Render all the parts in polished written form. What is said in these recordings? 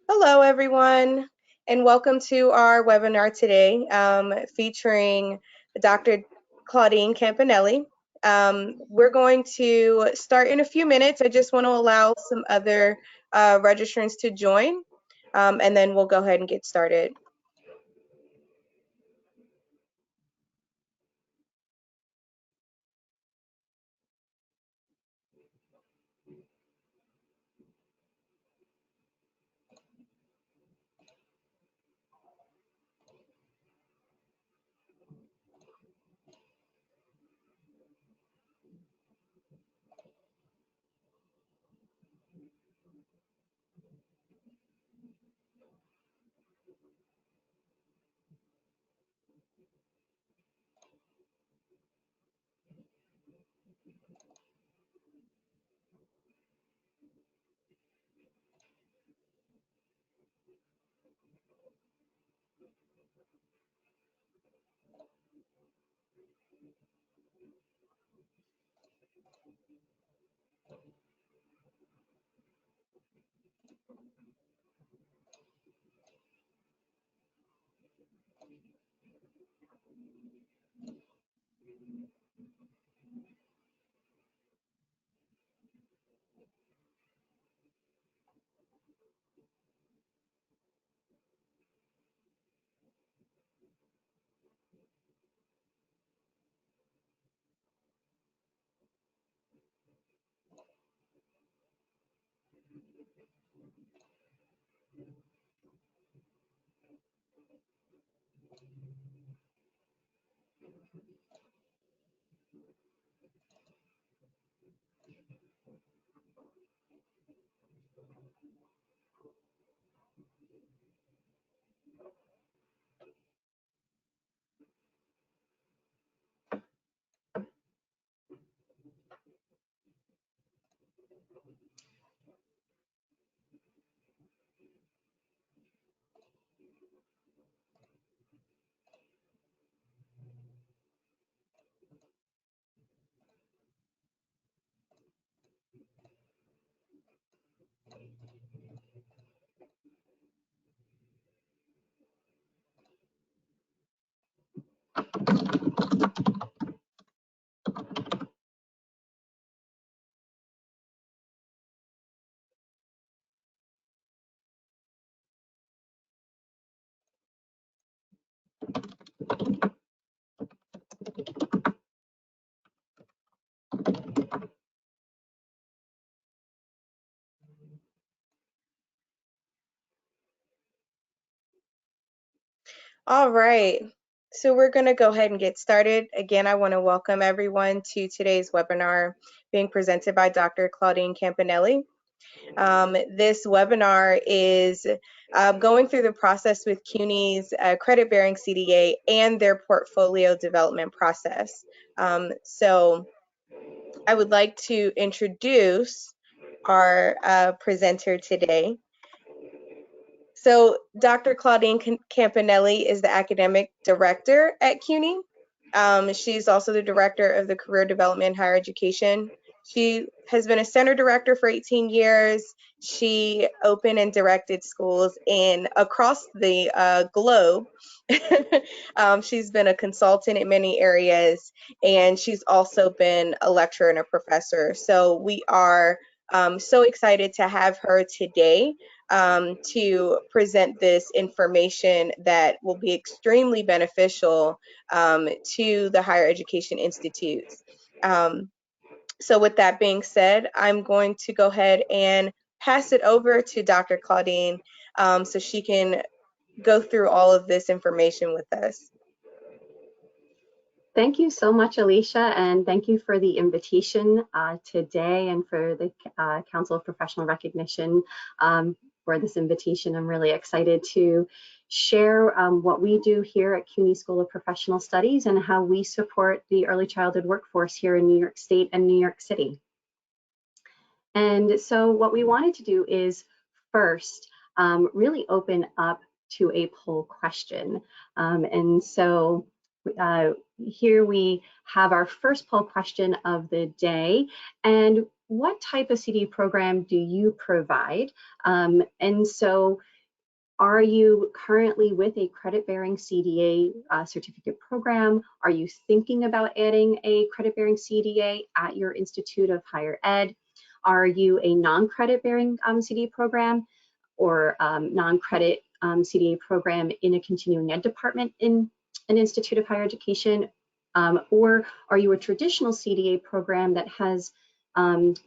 Hello, everyone, and welcome to our webinar today featuring Dr. Claudine Campanelli. We're going to start in a few minutes. I just want to allow some other registrants to join, and then we'll go ahead and get started. All right, so we're going to go ahead and get started. Again, I want to welcome everyone to today's webinar being presented by Dr. Claudine Campanelli. This webinar is going through the process with CUNY's credit-bearing CDA and their portfolio development process. So I would like to introduce our presenter today. So Dr. Claudine Campanelli is the academic director at CUNY. She's also the director of the Career Development and Higher Education. She has been a center director for 18 years. She opened and directed schools across the globe. She's been a consultant in many areas, and she's also been a lecturer and a professor. So we are so excited to have her today to present this information that will be extremely beneficial to the higher education institutes. So with that being said, I'm going to go ahead and pass it over to Dr. Claudine so she can go through all of this information with us. Thank you so much, Alicia, and thank you for the invitation today and for the Council of Professional Recognition for this invitation. I'm really excited to share what we do here at CUNY School of Professional Studies and how we support the early childhood workforce here in New York State and New York City. And so what we wanted to do is first really open up to a poll question. And so here we have our first poll question of the day, and what type of CDA program do you provide? And so are you currently with a credit-bearing CDA certificate program? Are you thinking about adding a credit-bearing CDA at your Institute of Higher Ed? Are you a non-credit-bearing CDA program or non-credit CDA program in a continuing ed department in an Institute of Higher Education? Or are you a traditional CDA program that has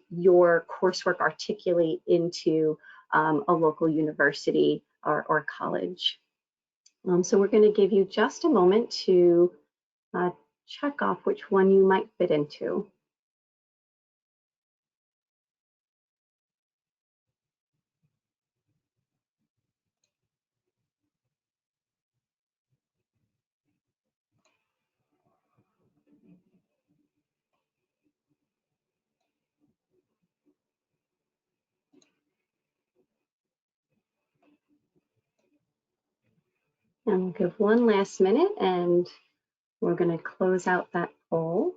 your coursework articulate into a local university or college? So we're going to give you just a moment to check off which one you might fit into. And we'll give one last minute and we're going to close out that poll.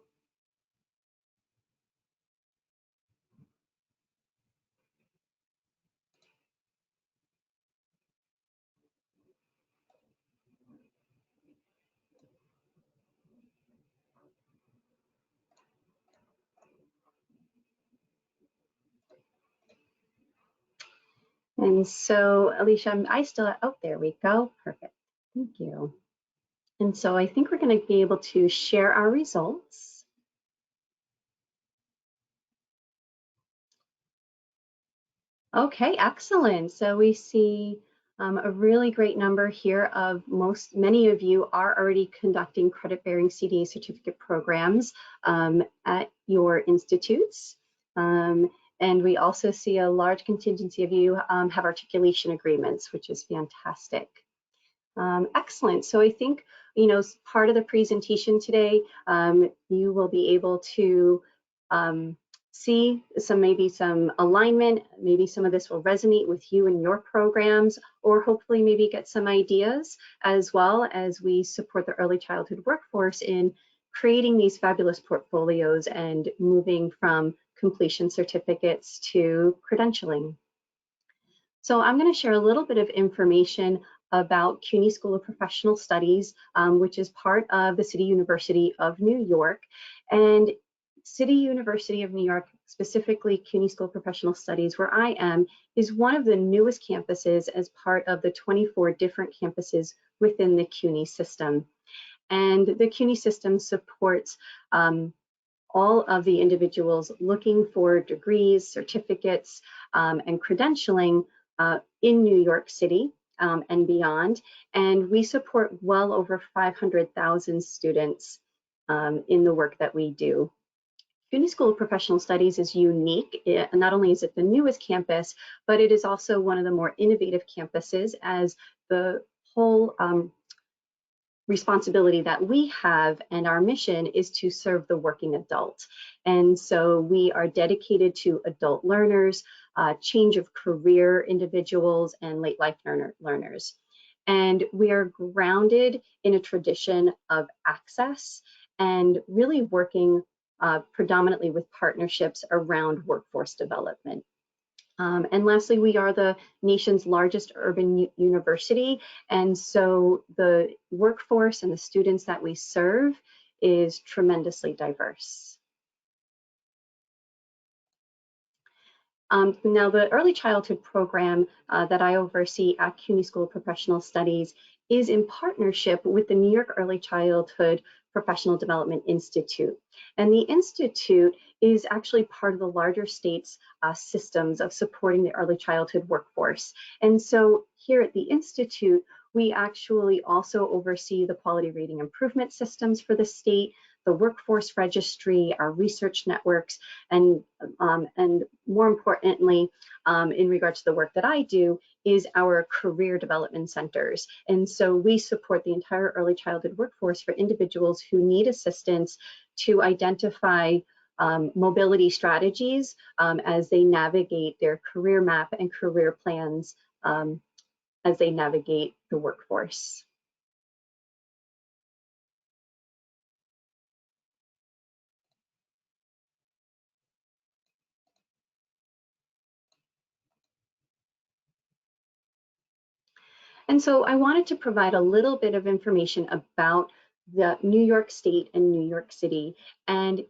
And so, Alicia, I still, oh, there we go. Perfect. Thank you. And so I think we're going to be able to share our results. Okay, excellent. So we see a really great number here of many of you are already conducting credit-bearing CDA certificate programs at your institutes. And we also see a large contingency of you have articulation agreements, which is fantastic. Excellent. So I think, you know, as part of the presentation today, you will be able to see maybe some alignment, maybe some of this will resonate with you and your programs, or hopefully maybe get some ideas as well as we support the early childhood workforce in creating these fabulous portfolios and moving from completion certificates to credentialing. So I'm going to share a little bit of information about CUNY School of Professional Studies, which is part of the City University of New York. And City University of New York, specifically CUNY School of Professional Studies, where I am, is one of the newest campuses as part of the 24 different campuses within the CUNY system. And the CUNY system supports all of the individuals looking for degrees, certificates, and credentialing in New York City and beyond. And we support well over 500,000 students in the work that we do. CUNY School of Professional Studies is unique. Not only is it the newest campus, but it is also one of the more innovative campuses, as the whole responsibility that we have and our mission is to serve the working adult. And so we are dedicated to adult learners, change of career individuals, and late life learners. And we are grounded in a tradition of access and really working predominantly with partnerships around workforce development. And lastly, we are the nation's largest urban university, and so the workforce and the students that we serve is tremendously diverse. Now, the early childhood program that I oversee at CUNY School of Professional Studies is in partnership with the New York Early Childhood Professional Development Institute. And the Institute is actually part of the larger state's systems of supporting the early childhood workforce. And so here at the Institute, we actually also oversee the quality rating improvement systems for the state, the workforce registry, our research networks, and more importantly, in regards to the work that I do, is our career development centers. And so we support the entire early childhood workforce for individuals who need assistance to identify mobility strategies as they navigate their career map and career plans as they navigate the workforce. And so I wanted to provide a little bit of information about the New York State and New York City. And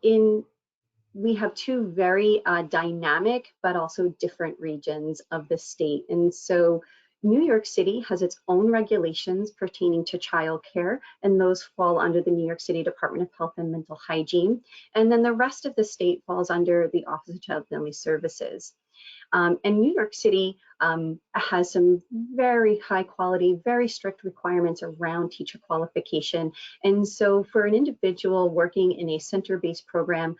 we have two very dynamic but also different regions of the state. And so New York City has its own regulations pertaining to childcare, and those fall under the New York City Department of Health and Mental Hygiene. And then the rest of the state falls under the Office of Child and Family Services. And New York City has some very high quality, very strict requirements around teacher qualification. And so for an individual working in a center-based program,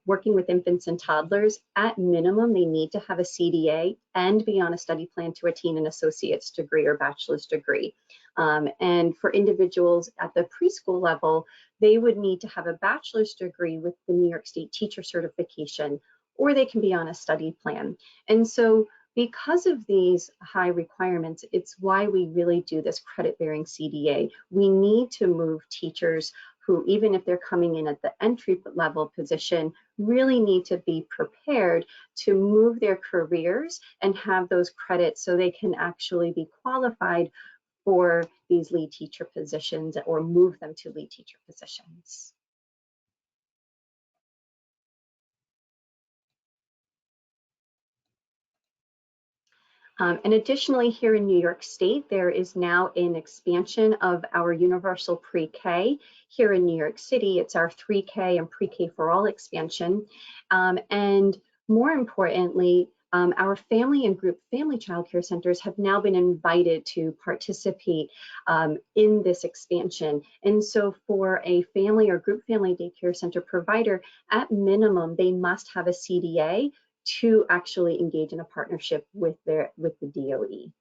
working with infants and toddlers, at minimum, they need to have a CDA and be on a study plan to attain an associate's degree or bachelor's degree. And for individuals at the preschool level, they would need to have a bachelor's degree with the New York State teacher certification, or they can be on a study plan. And so because of these high requirements, it's why we really do this credit-bearing CDA. We need to move teachers who, even if they're coming in at the entry level position, really need to be prepared to move their careers and have those credits so they can actually be qualified for these lead teacher positions or move them to lead teacher positions. And additionally, here in New York State, there is now an expansion of our universal pre-K. Here in New York City, it's our 3K and pre-K for all expansion. And more importantly, our family and group family child care centers have now been invited to participate in this expansion. And so for a family or group family daycare center provider, at minimum, they must have a CDA to actually engage in a partnership with the DOE.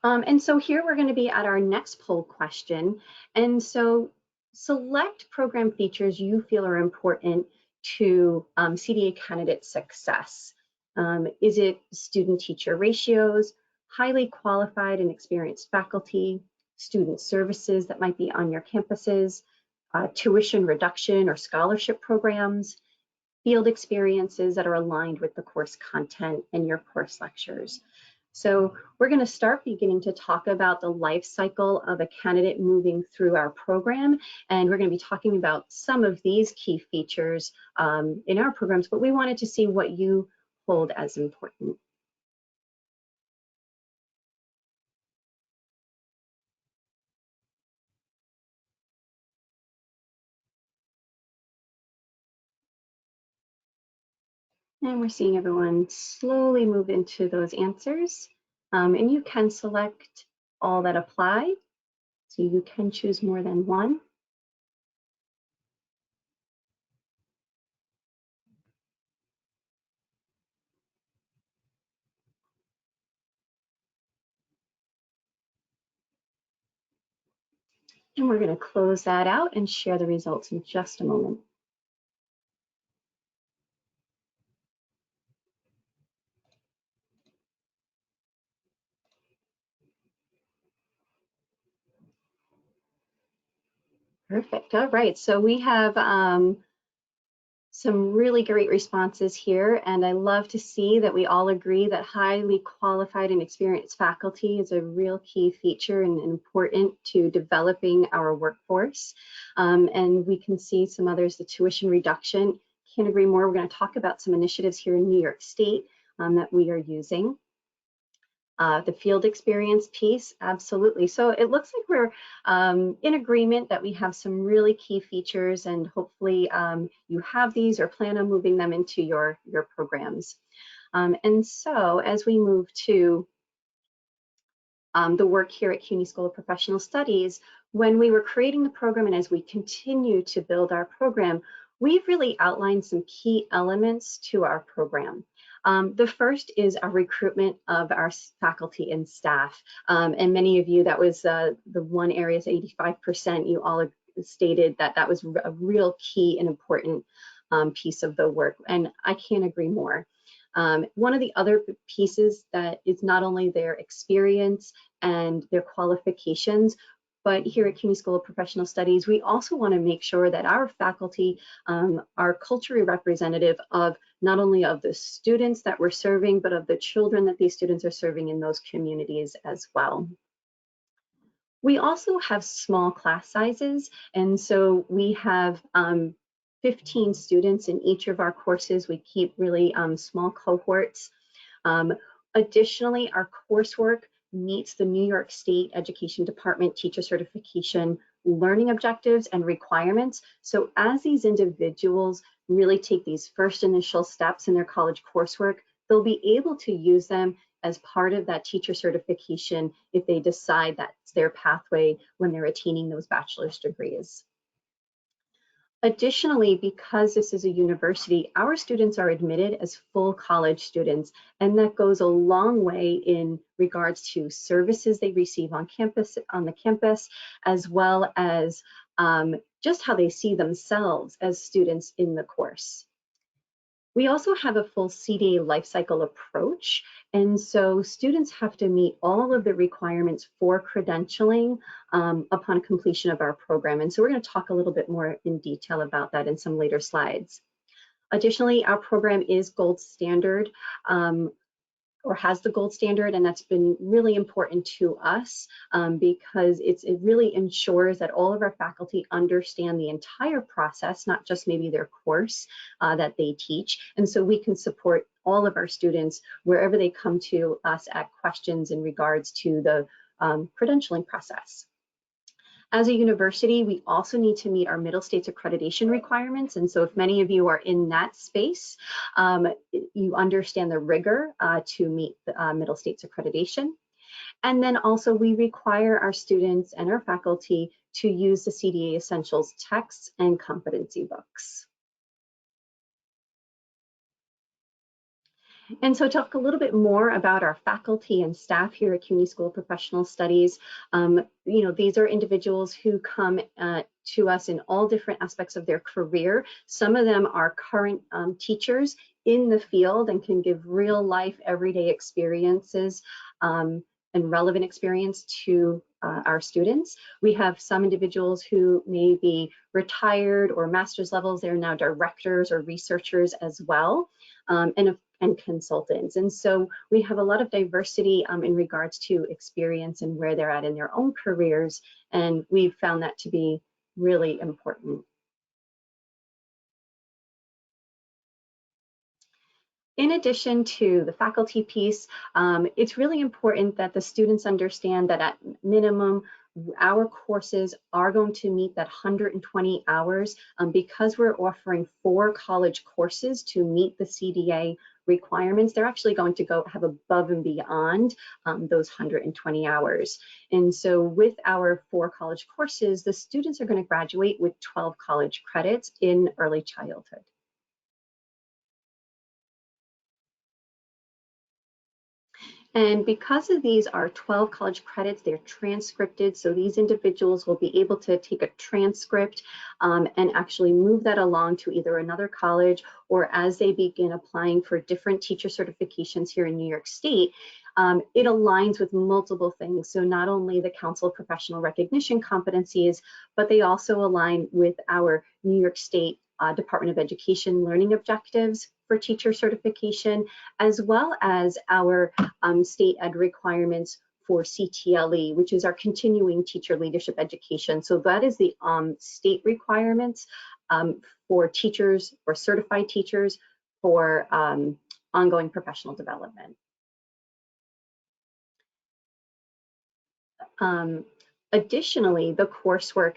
And so here we're going to be at our next poll question. And so select program features you feel are important to CDA candidate success. Is it student-teacher ratios, highly qualified and experienced faculty, student services that might be on your campuses, tuition reduction or scholarship programs, field experiences that are aligned with the course content and your course lectures? So we're going to start beginning to talk about the life cycle of a candidate moving through our program, and we're going to be talking about some of these key features in our programs, but we wanted to see what you hold as important. And we're seeing everyone slowly move into those answers. And you can select all that apply. So you can choose more than one. And we're going to close that out and share the results in just a moment. Perfect. All right. So we have some really great responses here, and I love to see that we all agree that highly qualified and experienced faculty is a real key feature and important to developing our workforce. And we can see some others, the tuition reduction. Can't agree more. We're going to talk about some initiatives here in New York State that we are using. The field experience piece, absolutely. So it looks like we're in agreement that we have some really key features, and hopefully you have these or plan on moving them into your programs. And so as we move to the work here at CUNY School of Professional Studies, when we were creating the program and as we continue to build our program, we've really outlined some key elements to our program. The first is our recruitment of our faculty and staff. And many of you, that was the one area, 85%, you all stated that that was a real key and important piece of the work. And I can't agree more. One of the other pieces that is not only their experience and their qualifications, But here at CUNY School of Professional Studies, we also want to make sure that our faculty are culturally representative of not only of the students that we're serving, but of the children that these students are serving in those communities as well. We also have small class sizes, and so we have 15 students in each of our courses. We keep really small cohorts. Additionally, our coursework meets the New York State Education Department teacher certification learning objectives and requirements. So as these individuals really take these first initial steps in their college coursework, they'll be able to use them as part of that teacher certification if they decide that's their pathway when they're attaining those bachelor's degrees. Additionally, because this is a university, our students are admitted as full college students, and that goes a long way in regards to services they receive on the campus, as well as just how they see themselves as students in the course. We also have a full CDA lifecycle approach, and so students have to meet all of the requirements for credentialing upon completion of our program. And so we're going to talk a little bit more in detail about that in some later slides. Additionally, our program is gold standard, or has the gold standard, and that's been really important to us because it really ensures that all of our faculty understand the entire process, not just maybe their course that they teach. And so we can support all of our students wherever they come to us at questions in regards to the credentialing process. As a university, we also need to meet our Middle States accreditation requirements. And so if many of you are in that space, you understand the rigor to meet the Middle States accreditation. And then also we require our students and our faculty to use the CDA Essentials texts and competency books. And so talk a little bit more about our faculty and staff here at CUNY School of Professional Studies. These are individuals who come to us in all different aspects of their career. Some of them are current teachers in the field and can give real life, everyday experiences and relevant experience to our students. We have some individuals who may be retired or master's levels. They're now directors or researchers as well, and consultants. And so we have a lot of diversity in regards to experience and where they're at in their own careers. And we've found that to be really important. In addition to the faculty piece, it's really important that the students understand that at minimum, our courses are going to meet that 120 hours because we're offering 4 college courses to meet the CDA requirements. They're actually going to have above and beyond those 120 hours. And so with our 4 college courses, the students are going to graduate with 12 college credits in early childhood. And because of these are 12 college credits, they're transcripted. So these individuals will be able to take a transcript and actually move that along to either another college, or as they begin applying for different teacher certifications here in New York State, it aligns with multiple things. So not only the Council of Professional Recognition competencies, but they also align with our New York State Department of Education learning objectives for teacher certification, as well as our state ed requirements for CTLE, which is our continuing teacher leadership education. So that is the state requirements for teachers or certified teachers for ongoing professional development. Additionally, the coursework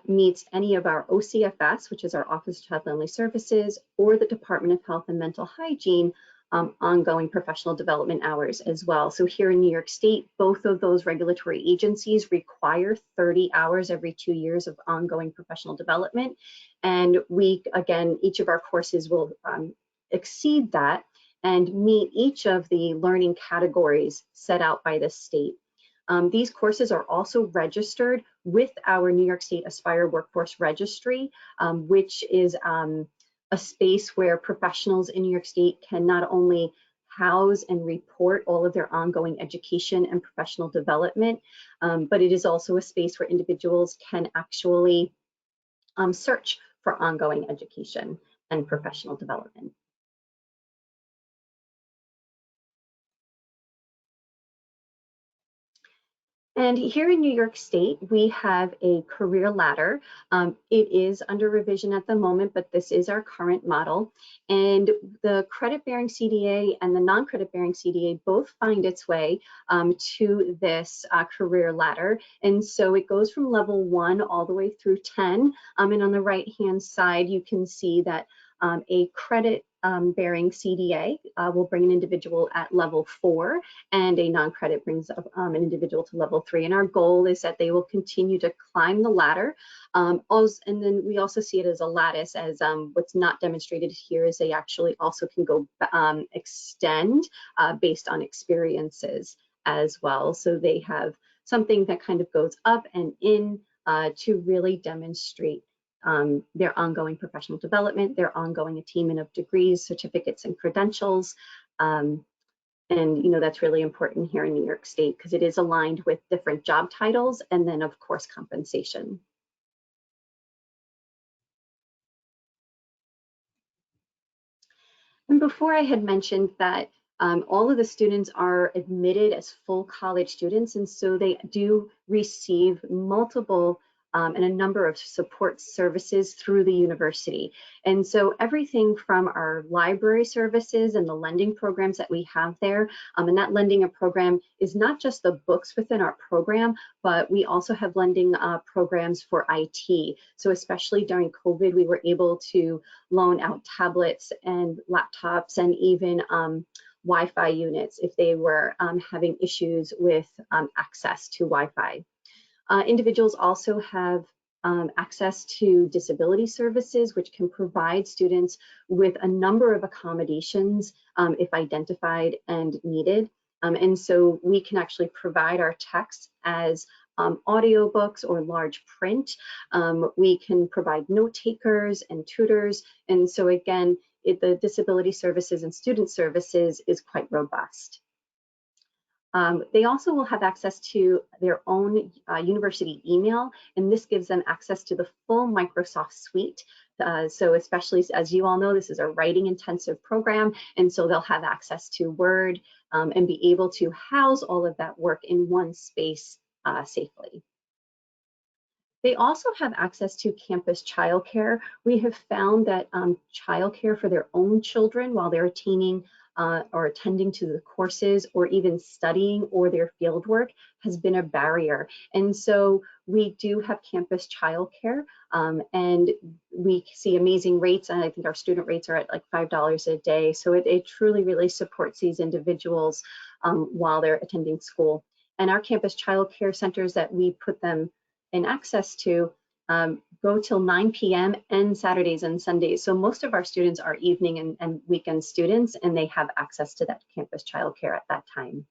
meets any of our OCFS, which is our Office of Child Family Services, or the Department of Health and Mental Hygiene ongoing professional development hours as well. So here in New York State, both of those regulatory agencies require 30 hours every 2 years of ongoing professional development. And we, again, each of our courses will exceed that and meet each of the learning categories set out by the state. These courses are also registered with our New York State Aspire Workforce Registry, which is a space where professionals in New York State can not only house and report all of their ongoing education and professional development, but it is also a space where individuals can actually search for ongoing education and professional development. And here in New York State, we have a career ladder. It is under revision at the moment, but this is our current model. And the credit-bearing CDA and the non-credit-bearing CDA both find its way to this career ladder. And so it goes from level 1 all the way through 10. And on the right-hand side, you can see that a credit-bearing CDA will bring an individual at level 4, and a non-credit brings up an individual to level 3. And our goal is that they will continue to climb the ladder. And then we also see it as a lattice, as what's not demonstrated here is they actually also can go extend based on experiences as well. So they have something that kind of goes up and in to really demonstrate their ongoing professional development, their ongoing attainment of degrees, certificates, and credentials. And that's really important here in New York State because it is aligned with different job titles and then of course compensation. And before I had mentioned that all of the students are admitted as full college students, and so they do receive multiple and a number of support services through the university. And so everything from our library services and the lending programs that we have there, and that lending program is not just the books within our program, but we also have lending programs for IT. So especially during COVID, we were able to loan out tablets and laptops and even Wi-Fi units if they were having issues with access to Wi-Fi. Individuals also have access to disability services, which can provide students with a number of accommodations if identified and needed. And so we can actually provide our texts as audiobooks or large print. We can provide note takers and tutors. And so again, the disability services and student services is quite robust. They also will have access to their own university email, and this gives them access to the full Microsoft suite. So especially, as you all know, this is a writing intensive program, and so they'll have access to Word and be able to house all of that work in one space safely. They also have access to campus childcare. We have found that childcare for their own children while they're attaining or attending to the courses or even studying or their field work has been a barrier. And so we do have campus childcare and we see amazing rates, and I think our student rates are at like $5 a day. So it truly really supports these individuals while they're attending school. And our campus childcare centers that we put them in access to go till 9 p.m. and Saturdays and Sundays. So most of our students are evening and weekend students, and they have access to that campus childcare at that time.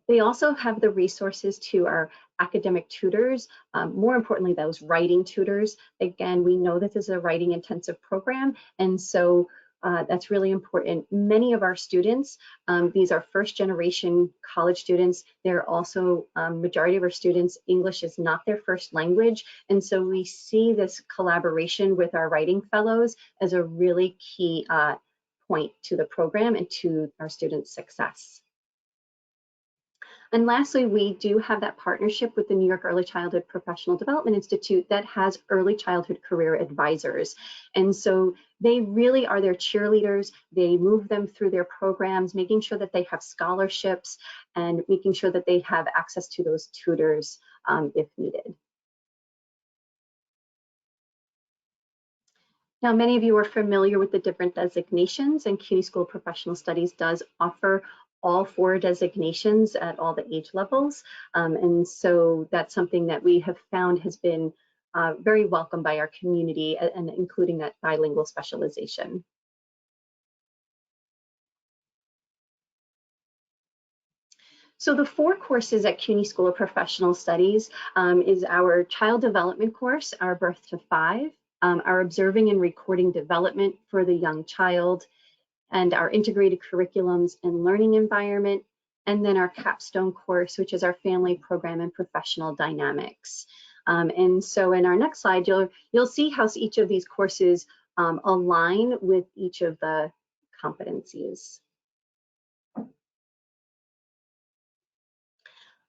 They also have the resources to our academic tutors, more importantly, those writing tutors. Again, we know this is a writing intensive program, and so that's really important. Many of our students, these are first generation college students. They're also, majority of our students, English is not their first language. And so we see this collaboration with our writing fellows as a really key point to the program and to our students' success. And lastly, we do have that partnership with the New York Early Childhood Professional Development Institute that has early childhood career advisors. And so they really are their cheerleaders. They move them through their programs, making sure that they have scholarships and making sure that they have access to those tutors if needed. Now, many of you are familiar with the different designations, and CUNY School of Professional Studies does offer all 4 designations at all the age levels. And so that's something that we have found has been very welcomed by our community, and including that bilingual specialization. So the 4 courses at CUNY School of Professional Studies is our Child Development course, our Birth to 5, our Observing and Recording Development for the Young Child, and our integrated curriculums and learning environment, and then our capstone course, which is our family program and professional dynamics. And so in our next slide, you'll see how each of these courses align with each of the competencies.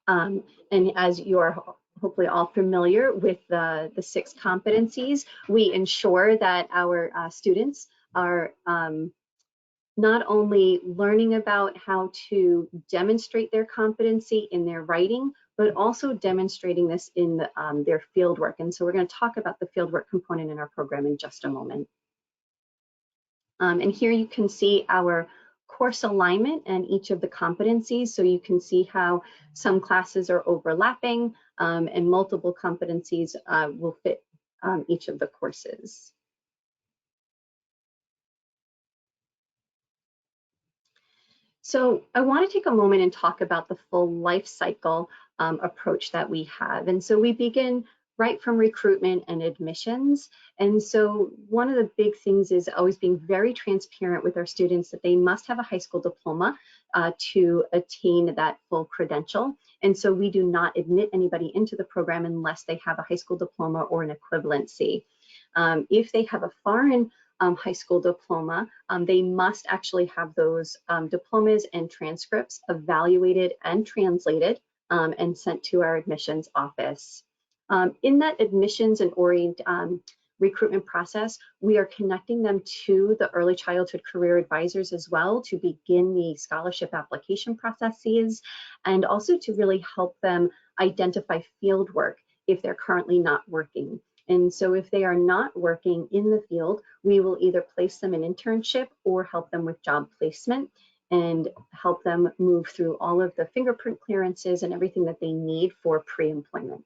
And as you are hopefully all familiar with the 6 competencies, we ensure that our students are not only learning about how to demonstrate their competency in their writing, but also demonstrating this in their fieldwork. And so we're going to talk about the fieldwork component in our program in just a moment. And here you can see our course alignment and each of the competencies. So you can see how some classes are overlapping and multiple competencies will fit each of the courses. So I want to take a moment and talk about the full life cycle approach that we have. And so we begin right from recruitment and admissions. And so one of the big things is always being very transparent with our students that they must have a high school diploma to attain that full credential. And so we do not admit anybody into the program unless they have a high school diploma or an equivalency. If they have a foreign high school diploma, they must actually have those diplomas and transcripts evaluated and translated and sent to our admissions office. In that admissions and recruitment process, we are connecting them to the early childhood career advisors as well to begin the scholarship application processes and also to really help them identify field work if they're currently not working. And so if they are not working in the field, we will either place them in internship or help them with job placement and help them move through all of the fingerprint clearances and everything that they need for pre-employment.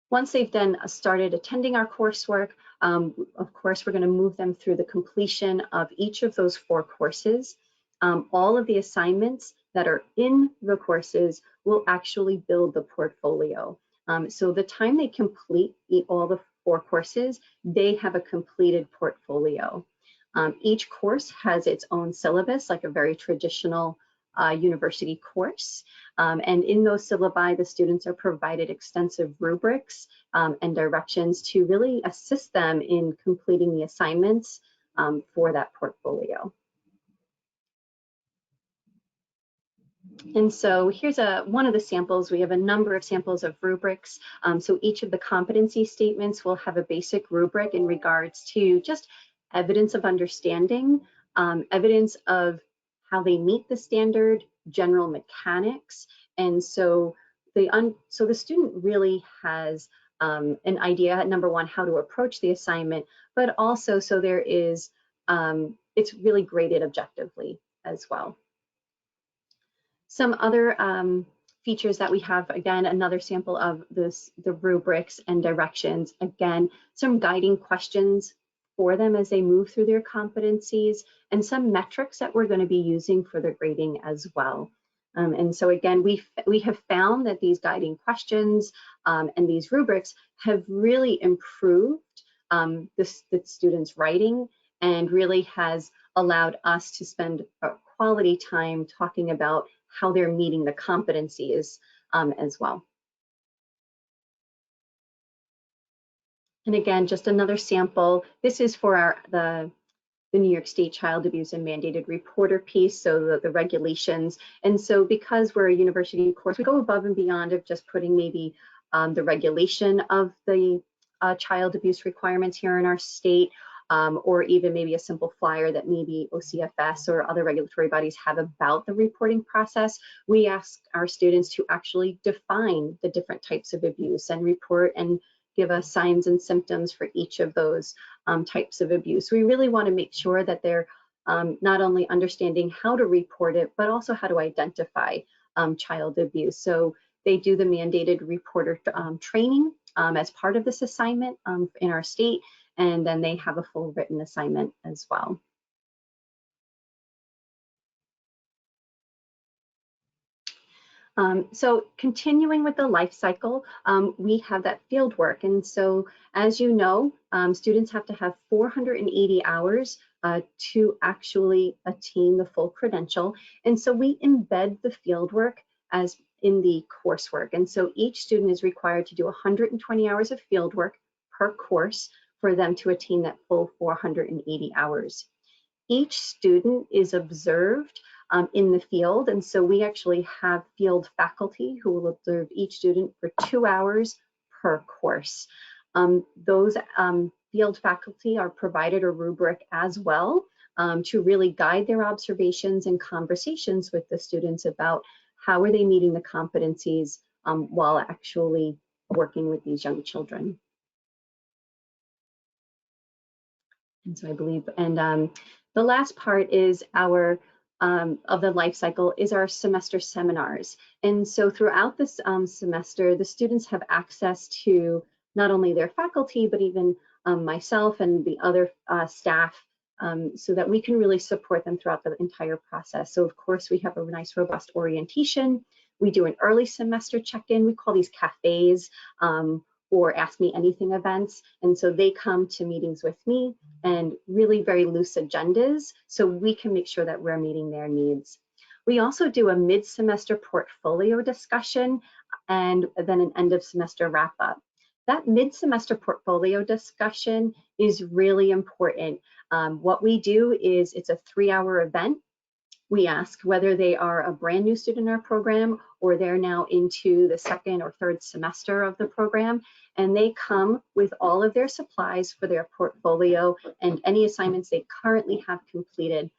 Once they've then started attending our coursework, of course, we're going to move them through the completion of each of those 4 courses. All of the assignments that are in the courses will actually build the portfolio. So the time they complete all the 4 courses, they have a completed portfolio. Each course has its own syllabus, like a very traditional university course. And in those syllabi, the students are provided extensive rubrics and directions to really assist them in completing the assignments for that portfolio. And so here's one of the samples. We have a number of samples of rubrics. So each of the competency statements will have a basic rubric in regards to just evidence of understanding, evidence of how they meet the standard, general mechanics. And so the student really has an idea, number one, how to approach the assignment, but also so there is, it's really graded objectively as well. Some other features that we have, again, another sample of the rubrics and directions. Again, some guiding questions for them as they move through their competencies and some metrics that we're going to be using for the grading as well. And so again, we have found that these guiding questions and these rubrics have really improved the students' writing and really has allowed us to spend quality time talking about how they're meeting the competencies as well. And again, just another sample. This is for the New York State Child Abuse and Mandated Reporter piece, so the regulations. And so because we're a university course, we go above and beyond of just putting maybe the regulation of the child abuse requirements here in our state, or even maybe a simple flyer that maybe OCFS or other regulatory bodies have about the reporting process. We ask our students to actually define the different types of abuse and report and give us signs and symptoms for each of those types of abuse. We really want to make sure that they're not only understanding how to report it, but also how to identify child abuse. So they do the mandated reporter training as part of this assignment in our state, and then they have a full written assignment as well. So continuing with the life cycle, we have that field work. And so as you know, students have to have 480 hours to actually attain the full credential. And so we embed the field work as in the coursework. And so each student is required to do 120 hours of field work per course for them to attain that full 480 hours. Each student is observed in the field, and so we actually have field faculty who will observe each student for 2 hours per course. Those field faculty are provided a rubric as well to really guide their observations and conversations with the students about how are they meeting the competencies while actually working with these young children. And so I believe, and the last part is our of the life cycle is our semester seminars. And so throughout this semester, the students have access to not only their faculty, but even myself and the other staff so that we can really support them throughout the entire process. So of course, we have a nice robust orientation. We do an early semester check-in. We call these cafes or Ask Me Anything events. And so they come to meetings with me and really very loose agendas so we can make sure that we're meeting their needs. We also do a mid-semester portfolio discussion and then an end of semester wrap up. That mid-semester portfolio discussion is really important. What we do is it's a 3-hour event. We ask whether they are a brand new student in our program or they're now into the 2nd or 3rd semester of the program, and they come with all of their supplies for their portfolio and any assignments they currently have completed.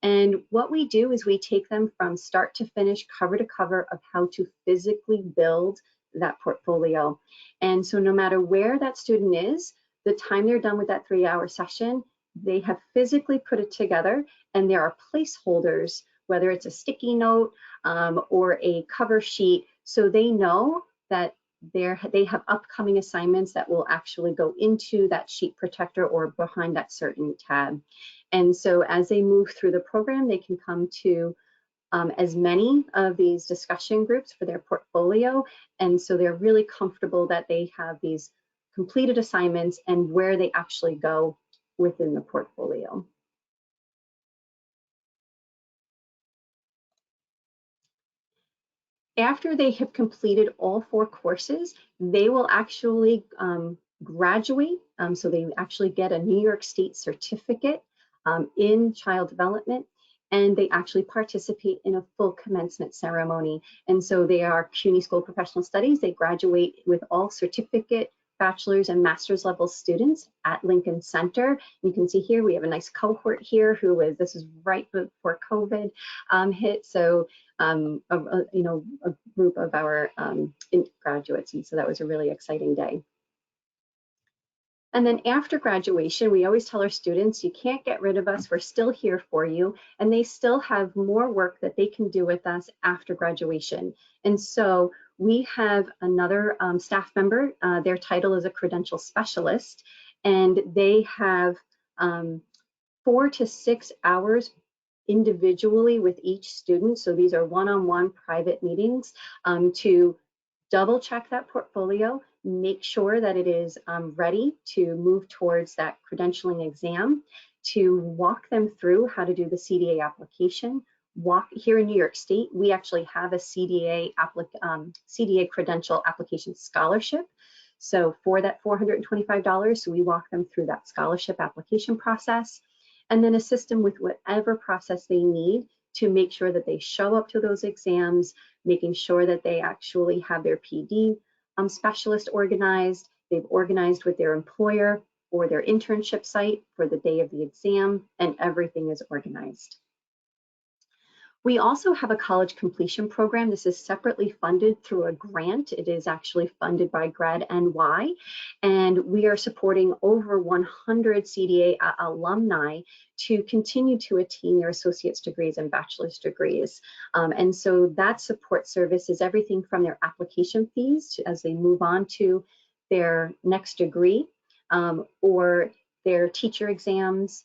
And what we do is we take them from start to finish, cover to cover of how to physically build that portfolio. And so no matter where that student is, the time they're done with that 3-hour session, they have physically put it together, and there are placeholders, whether it's a sticky note or a cover sheet, so they know that they have upcoming assignments that will actually go into that sheet protector or behind that certain tab. And so as they move through the program, they can come to as many of these discussion groups for their portfolio, and so they're really comfortable that they have these completed assignments and where they actually go within the portfolio. After they have completed all 4 courses, they will actually graduate. So they actually get a New York State certificate in child development, and they actually participate in a full commencement ceremony. And so they are CUNY School of Professional Studies. They graduate with all certificate, bachelor's and master's level students at Lincoln Center. You can see here we have a nice cohort here who is, this is right before COVID hit, so a group of our graduates, and so that was a really exciting day. And then after graduation, we always tell our students, you can't get rid of us, we're still here for you, and they still have more work that they can do with us after graduation. And so we have another staff member, their title is a credential specialist, and they have 4 to 6 hours individually with each student. So these are one-on-one private meetings to double check that portfolio, make sure that it is ready to move towards that credentialing exam, to walk them through how to do the CDA application. Here in New York State, we actually have a CDA credential application scholarship. So for that $425, we walk them through that scholarship application process and then assist them with whatever process they need to make sure that they show up to those exams, making sure that they actually have their PD specialist organized, they've organized with their employer or their internship site for the day of the exam, and everything is organized. We also have a college completion program. This is separately funded through a grant. It is actually funded by Grad NY, and we are supporting over 100 CDA alumni to continue to attain their associate's degrees and bachelor's degrees. And so that support service is everything from their application fees as they move on to their next degree or their teacher exams,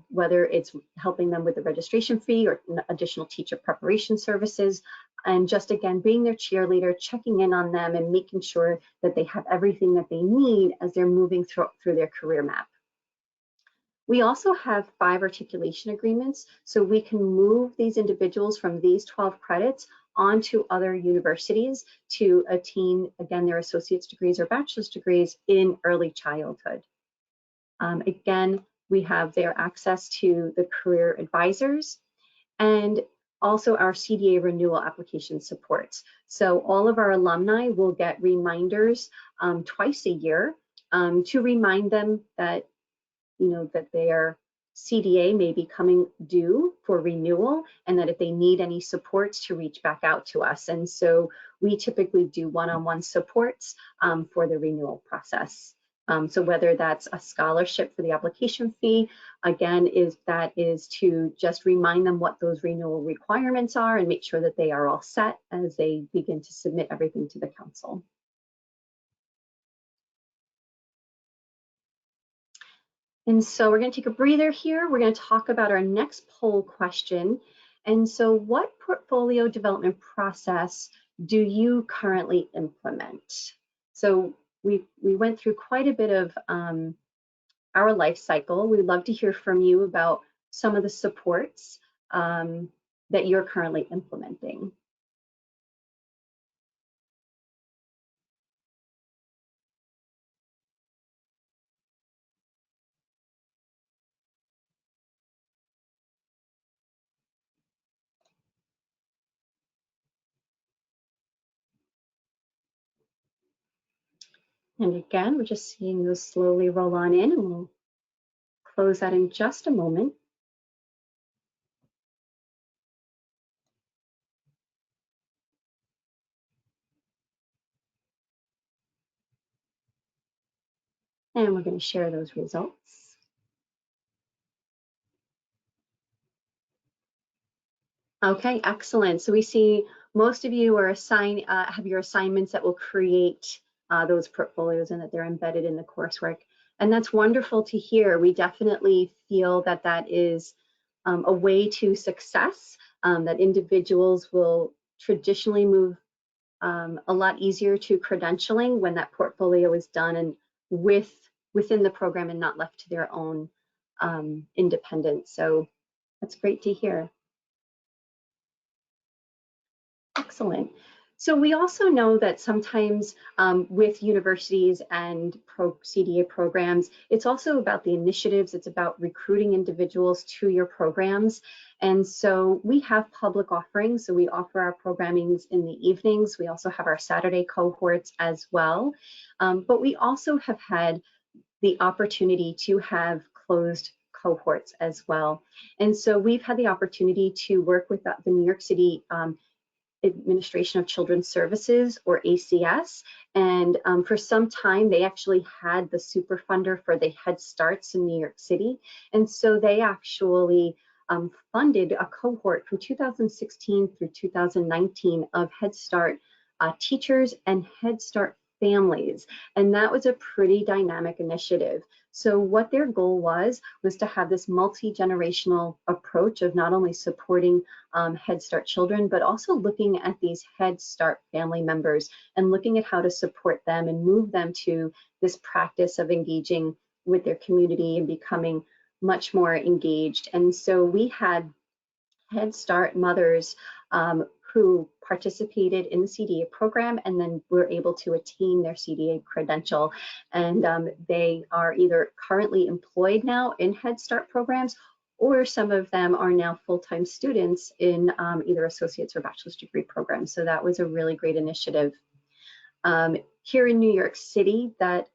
whether it's helping them with the registration fee or additional teacher preparation services, and just again being their cheerleader, checking in on them and making sure that they have everything that they need as they're moving through their career map. We also have 5 articulation agreements, so we can move these individuals from these 12 credits onto other universities to attain, again, their associate's degrees or bachelor's degrees in early childhood. Again, we have their access to the career advisors and also our CDA renewal application supports. So all of our alumni will get reminders twice a year to remind them that, that their CDA may be coming due for renewal, and that if they need any supports to reach back out to us. And so we typically do one-on-one supports for the renewal process. So whether that's a scholarship for the application fee, again, that is to just remind them what those renewal requirements are and make sure that they are all set as they begin to submit everything to the council. And so we're going to take a breather here. We're going to talk about our next poll question. And so what portfolio development process do you currently implement? So we went through quite a bit of our life cycle. We'd love to hear from you about some of the supports that you're currently implementing. And again, we're just seeing those slowly roll on in, and we'll close that in just a moment. And we're going to share those results. Okay, excellent. So we see most of you are have your assignments that will create those portfolios and that they're embedded in the coursework. And that's wonderful to hear. We definitely feel that that is a way to success, that individuals will traditionally move a lot easier to credentialing when that portfolio is done and within the program and not left to their own independence. So that's great to hear. Excellent. So we also know that sometimes with universities and CDA programs, it's also about the initiatives. It's about recruiting individuals to your programs. And so we have public offerings. So we offer our programmings in the evenings. We also have our Saturday cohorts as well. But we also have had the opportunity to have closed cohorts as well. And so we've had the opportunity to work with the New York City Administration of Children's Services, or ACS, and for some time they actually had the super funder for the Head Starts in New York City, and so they actually funded a cohort from 2016 through 2019 of Head Start teachers and Head Start families, and that was a pretty dynamic initiative. So what their goal was to have this multi-generational approach of not only supporting Head Start children, but also looking at these Head Start family members and looking at how to support them and move them to this practice of engaging with their community and becoming much more engaged. And so we had Head Start mothers who participated in the CDA program and then were able to attain their CDA credential. And they are either currently employed now in Head Start programs, or some of them are now full-time students in either associate's or bachelor's degree programs. So that was a really great initiative. Here in New York City, that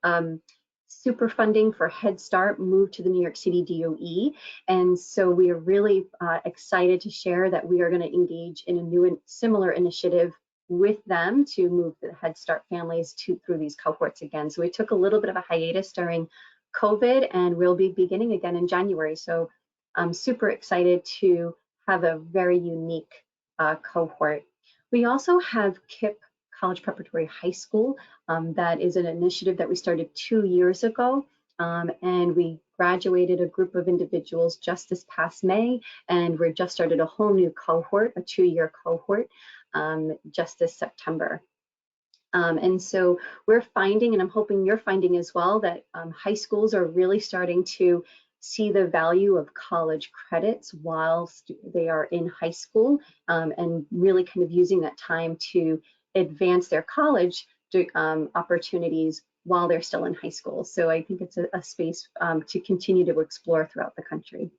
super funding for Head Start moved to the New York City DOE. And so we are really excited to share that we are going to engage in a new and similar initiative with them to move the Head Start families through these cohorts again. So we took a little bit of a hiatus during COVID, and we'll be beginning again in January. So I'm super excited to have a very unique cohort. We also have KIPP College Preparatory High School. That is an initiative that we started 2 years ago, and we graduated a group of individuals just this past May, and we're just started a whole new cohort, a 2-year cohort, just this September. And so we're finding, and I'm hoping you're finding as well, that high schools are really starting to see the value of college credits while they are in high school, and really kind of using that time to advance their college opportunities while they're still in high school. So I think it's a space to continue to explore throughout the country.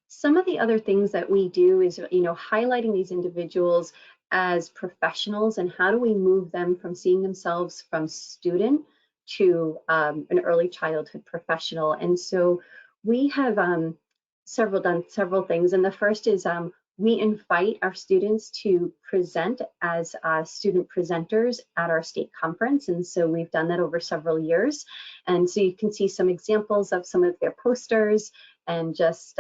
Some of the other things that we do is, highlighting these individuals as professionals, and how do we move them from seeing themselves from student to an early childhood professional. And so we have done several things. And the first is we invite our students to present as student presenters at our state conference. And so we've done that over several years. And so you can see some examples of some of their posters, and just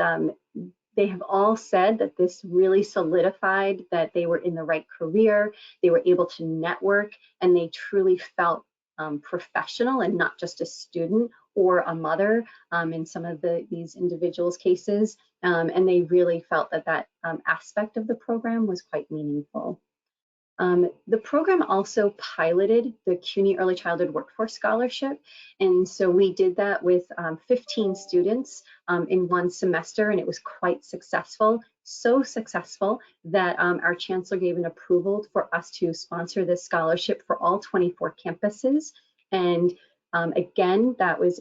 they have all said that this really solidified that they were in the right career, they were able to network, and they truly felt professional and not just a student or a mother in some of these individuals' cases. And they really felt that aspect of the program was quite meaningful. The program also piloted the CUNY Early Childhood Workforce Scholarship. And so we did that with 15 students in one semester, and it was quite successful. So successful that our chancellor gave an approval for us to sponsor this scholarship for all 24 campuses. And again, that was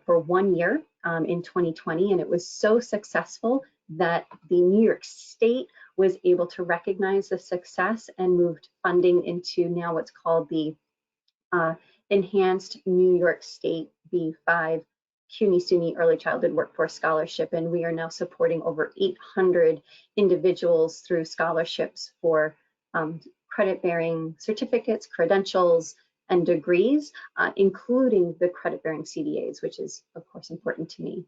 for 1 year in 2020, and it was so successful that the New York State was able to recognize the success and moved funding into now what's called the Enhanced New York State B5 CUNY SUNY Early Childhood Workforce Scholarship. And we are now supporting over 800 individuals through scholarships for credit-bearing certificates, credentials, and degrees, including the credit-bearing CDAs, which is, of course, important to me.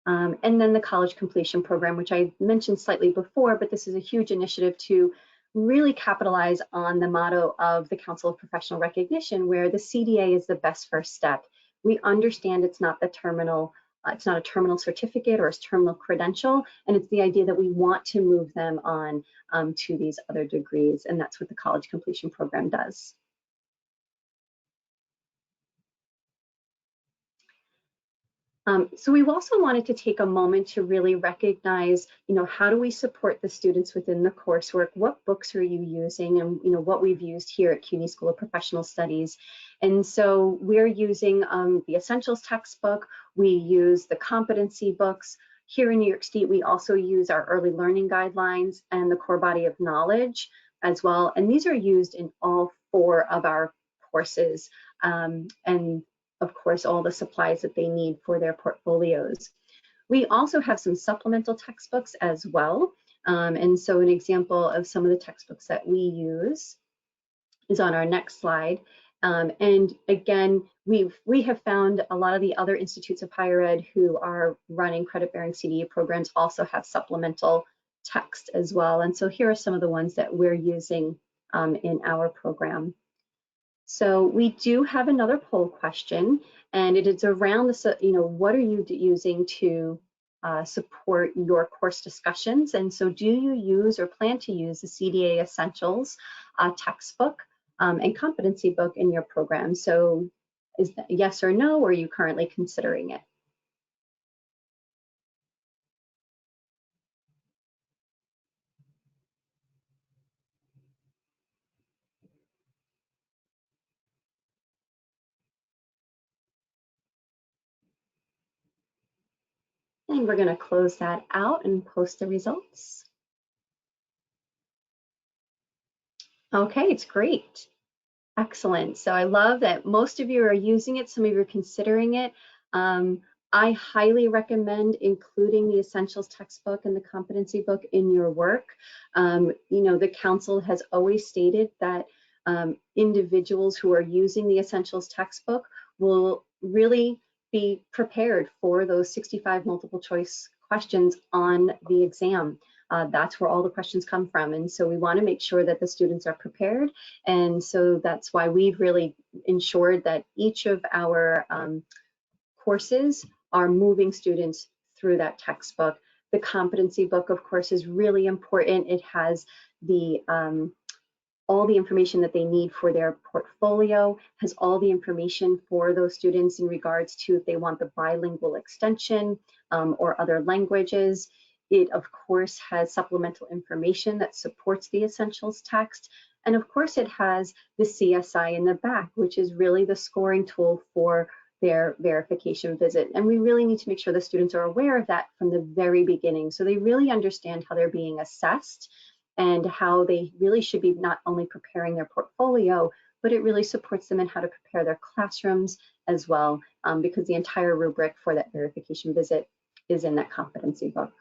And then the college completion program, which I mentioned slightly before, but this is a huge initiative to really capitalize on the motto of the Council of Professional Recognition, where the CDA is the best first step. We understand it's not a terminal certificate or a terminal credential, and it's the idea that we want to move them on to these other degrees, and that's what the college completion program does. So we also wanted to take a moment to really recognize, how do we support the students within the coursework? What books are you using? And what we've used here at CUNY School of Professional Studies. And so we're using the Essentials textbook. We use the competency books. Here in New York State, we also use our early learning guidelines and the core body of knowledge as well. And these are used in all 4 of our courses. And of course, all the supplies that they need for their portfolios. We also have some supplemental textbooks as well. And so an example of some of the textbooks that we use is on our next slide. And again, we have found a lot of the other institutes of higher ed who are running credit-bearing CDA programs also have supplemental text as well. And so here are some of the ones that we're using in our program. So we do have another poll question, and it is around the, what are you using to support your course discussions? And so do you use or plan to use the CDA Essentials textbook and competency book in your program? So is that yes or no, or are you currently considering it? And we're going to close that out and post the results. Okay, it's great. Excellent. So I love that most of you are using it. Some of you are considering it. I highly recommend including the Essentials textbook and the competency book in your work. The council has always stated that individuals who are using the Essentials textbook will really be prepared for those 65 multiple choice questions on the exam. That's where all the questions come from. And so we want to make sure that the students are prepared. And so that's why we've really ensured that each of our courses are moving students through that textbook. The competency book, of course, is really important. It has the all the information that they need for their portfolio, has all the information for those students in regards to if they want the bilingual extension or other languages. It, of course, has supplemental information that supports the essentials text. And of course, it has the CSI in the back, which is really the scoring tool for their verification visit. And we really need to make sure the students are aware of that from the very beginning, so they really understand how they're being assessed and how they really should be not only preparing their portfolio, but it really supports them in how to prepare their classrooms as well, because the entire rubric for that verification visit is in that competency book.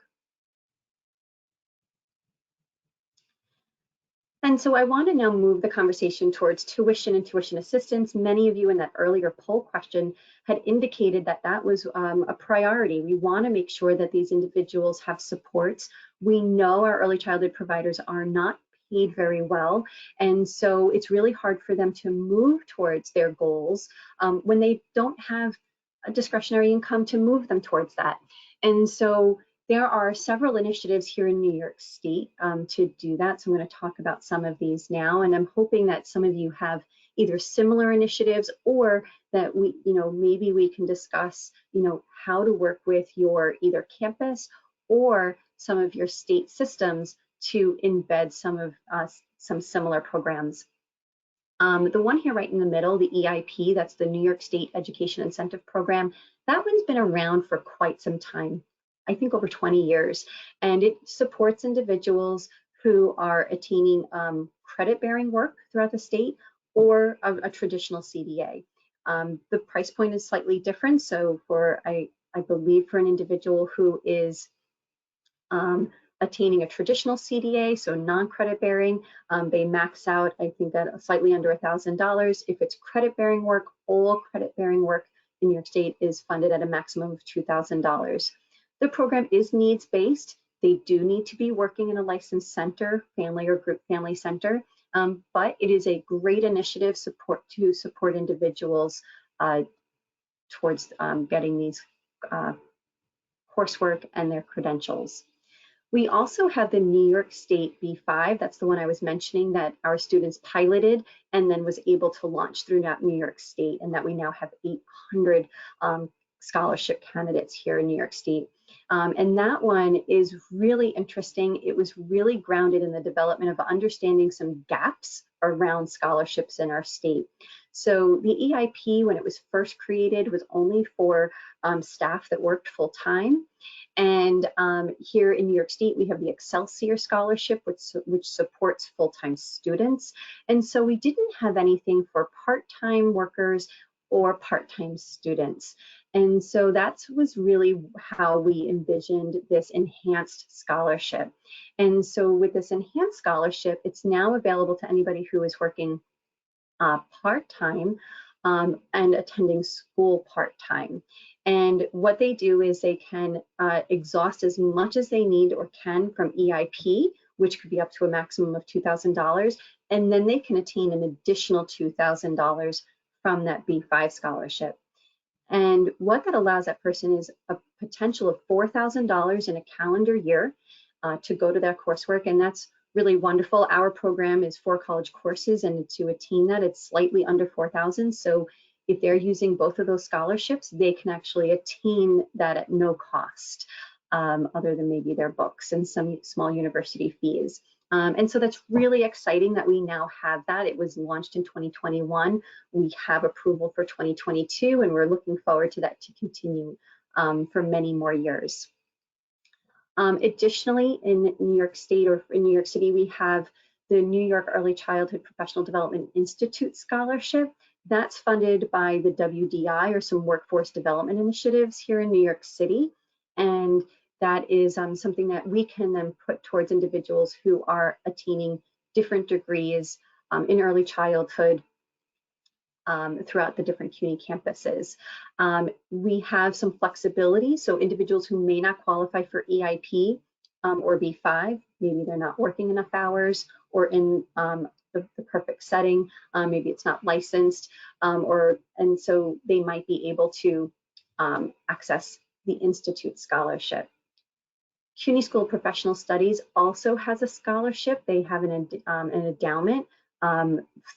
And so I want to now move the conversation towards tuition and tuition assistance. Many of you in that earlier poll question had indicated that that was a priority. We want to make sure that these individuals have supports. We know our early childhood providers are not paid very well, and so it's really hard for them to move towards their goals when they don't have a discretionary income to move them towards that. And so there are several initiatives here in New York State to do that. So I'm going to talk about some of these now, and I'm hoping that some of you have either similar initiatives or that we, maybe we can discuss, how to work with your either campus or some of your state systems to embed some similar programs. The one here right in the middle, the EIP, that's the New York State Education Incentive Program, that one's been around for quite some time. I think over 20 years, and it supports individuals who are attaining credit-bearing work throughout the state or a traditional CDA. The price point is slightly different, so for, I believe for an individual who is attaining a traditional CDA, so non-credit-bearing, they max out, I think, at slightly under $1,000. If it's credit-bearing work, all credit-bearing work in New York State is funded at a maximum of $2,000. The program is needs-based. They do need to be working in a licensed center, family or group family center, but it is a great initiative to support individuals towards getting these coursework and their credentials. We also have the New York State B5, that's the one I was mentioning that our students piloted and then was able to launch through New York State, and that we now have 800 scholarship candidates here in New York State. And that one is really interesting. It was really grounded in the development of understanding some gaps around scholarships in our state. So the EIP, when it was first created, was only for staff that worked full-time. And here in New York State, we have the Excelsior Scholarship, which supports full-time students. And so we didn't have anything for part-time workers or part-time students. And so that was really how we envisioned this enhanced scholarship. And so with this enhanced scholarship, it's now available to anybody who is working part-time and attending school part-time. And what they do is they can exhaust as much as they need or can from EIP, which could be up to a maximum of $2,000, and then they can attain an additional $2,000 from that B5 scholarship. And what that allows that person is a potential of $4,000 in a calendar year to go to that coursework, and that's really wonderful. Our program is 4 college courses, and to attain that, it's slightly under $4,000. So if they're using both of those scholarships, they can actually attain that at no cost, other than maybe their books and some small university fees. And so that's really exciting that we now have that. It was launched in 2021. We have approval for 2022, and we're looking forward to that to continue for many more years. Additionally, in New York State or in New York City, we have the New York Early Childhood Professional Development Institute Scholarship. That's funded by the WDI or some workforce development initiatives here in New York City. And that is something that we can then put towards individuals who are attaining different degrees in early childhood throughout the different CUNY campuses. We have some flexibility, so individuals who may not qualify for EIP or B5. Maybe they're not working enough hours or in the perfect setting. Maybe it's not licensed, and so they might be able to access the Institute scholarship. CUNY School of Professional Studies also has a scholarship. They have an endowment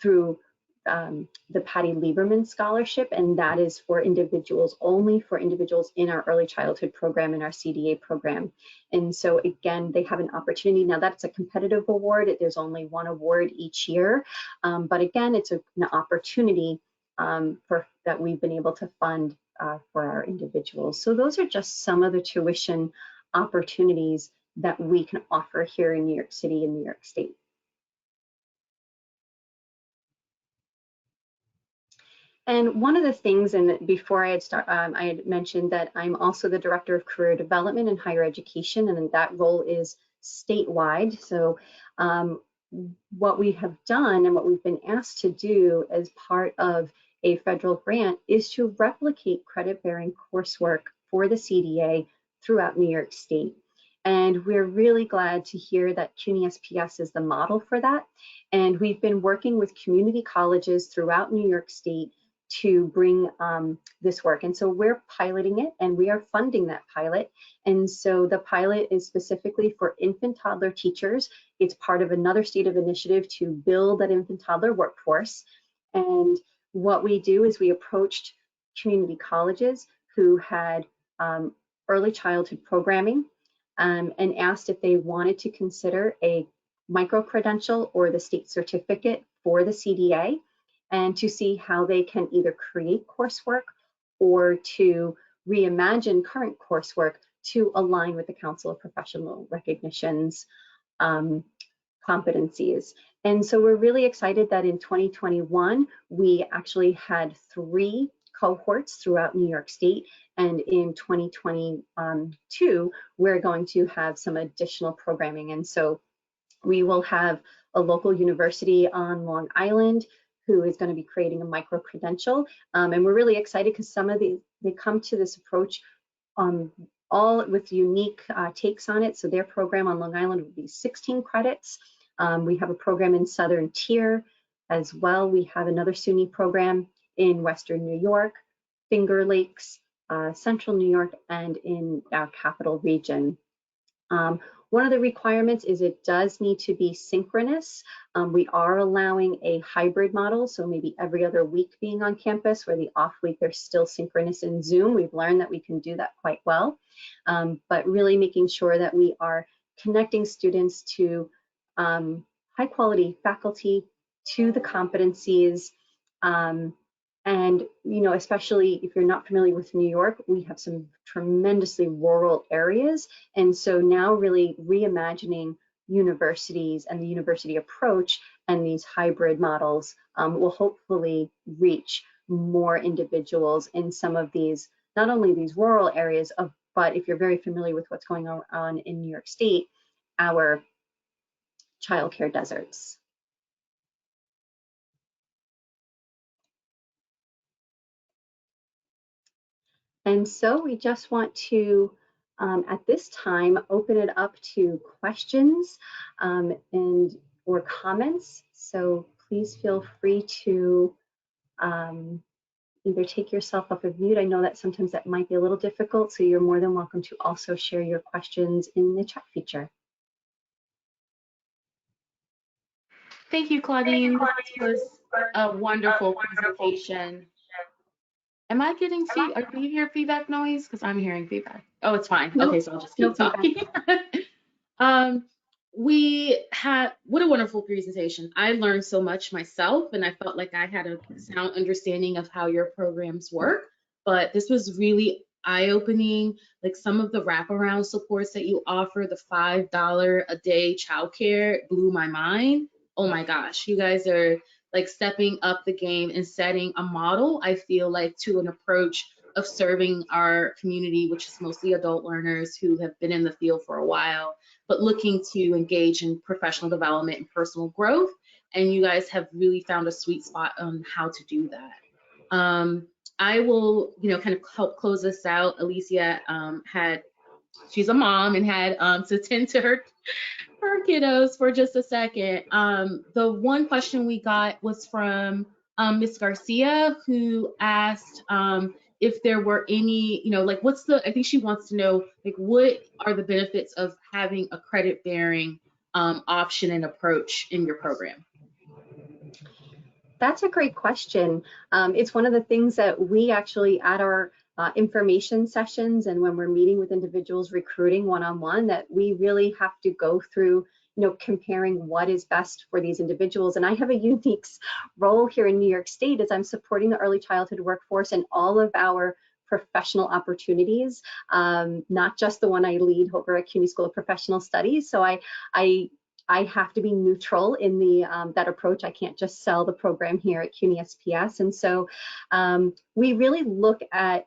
through the Patty Lieberman Scholarship, and that is for individuals, only for individuals in our early childhood program, in our CDA program. And so again, they have an opportunity. Now that's a competitive award. There's only one award each year. But again, it's an opportunity that we've been able to fund for our individuals. So those are just some of the tuition opportunities that we can offer here in New York City and New York State. And one of the things, and before I had mentioned that I'm also the Director of Career Development in Higher Education, and that role is statewide. So what we have done and what we've been asked to do as part of a federal grant is to replicate credit-bearing coursework for the CDA throughout New York State. And we're really glad to hear that CUNY SPS is the model for that. And we've been working with community colleges throughout New York State to bring this work. And so we're piloting it and we are funding that pilot. And so the pilot is specifically for infant toddler teachers. It's part of another state of initiative to build that infant toddler workforce. And what we do is we approached community colleges who had early childhood programming and asked if they wanted to consider a micro-credential or the state certificate for the CDA, and to see how they can either create coursework or to reimagine current coursework to align with the Council of Professional Recognition's competencies. And so we're really excited that in 2021, we actually had 3 cohorts throughout New York State. And in 2022, we're going to have some additional programming. And so we will have a local university on Long Island who is going to be creating a micro-credential. And we're really excited because some of they come to this approach all with unique takes on it. So their program on Long Island would be 16 credits. We have a program in Southern Tier as well. We have another SUNY program in Western New York, Finger Lakes, Central New York, and in our capital region. One of the requirements is it does need to be synchronous. We are allowing a hybrid model, so maybe every other week being on campus, where the off week they're still synchronous in Zoom. We've learned that we can do that quite well, but really making sure that we are connecting students to high quality faculty, to the competencies, and especially if you're not familiar with New York, we have some tremendously rural areas. And so now really reimagining universities and the university approach and these hybrid models will hopefully reach more individuals in some of these, not only these rural areas, but if you're very familiar with what's going on in New York State, our childcare deserts. And so we just want to, at this time, open it up to questions or comments. So please feel free to either take yourself off of mute. I know that sometimes that might be a little difficult, so you're more than welcome to also share your questions in the chat feature. Thank you, Claudine. This was a wonderful presentation. Am I getting feedback? Do you hear feedback noise? Because I'm hearing feedback. Oh, it's fine. Nope. Okay, so I'll just keep talking. What a wonderful presentation. I learned so much myself, and I felt like I had a sound understanding of how your programs work. But this was really eye-opening. Like some of the wraparound supports that you offer, the $5 a day childcare blew my mind. Oh my gosh, you guys are like stepping up the game and setting a model, I feel like, to an approach of serving our community, which is mostly adult learners who have been in the field for a while, but looking to engage in professional development and personal growth. And you guys have really found a sweet spot on how to do that. I will, kind of help close this out. Alicia had she's a mom and had to tend to her kiddos for just a second. The one question we got was from Ms. Garcia, who asked if there were any, like I think she wants to know, like, what are the benefits of having a credit-bearing option and approach in your program? That's a great question. It's one of the things that we actually at our information sessions and when we're meeting with individuals recruiting one-on-one, that we really have to go through, comparing what is best for these individuals. And I have a unique role here in New York State as I'm supporting the early childhood workforce and all of our professional opportunities, not just the one I lead over at CUNY School of Professional Studies. So I have to be neutral in the that approach. I can't just sell the program here at CUNY SPS. And so we really look at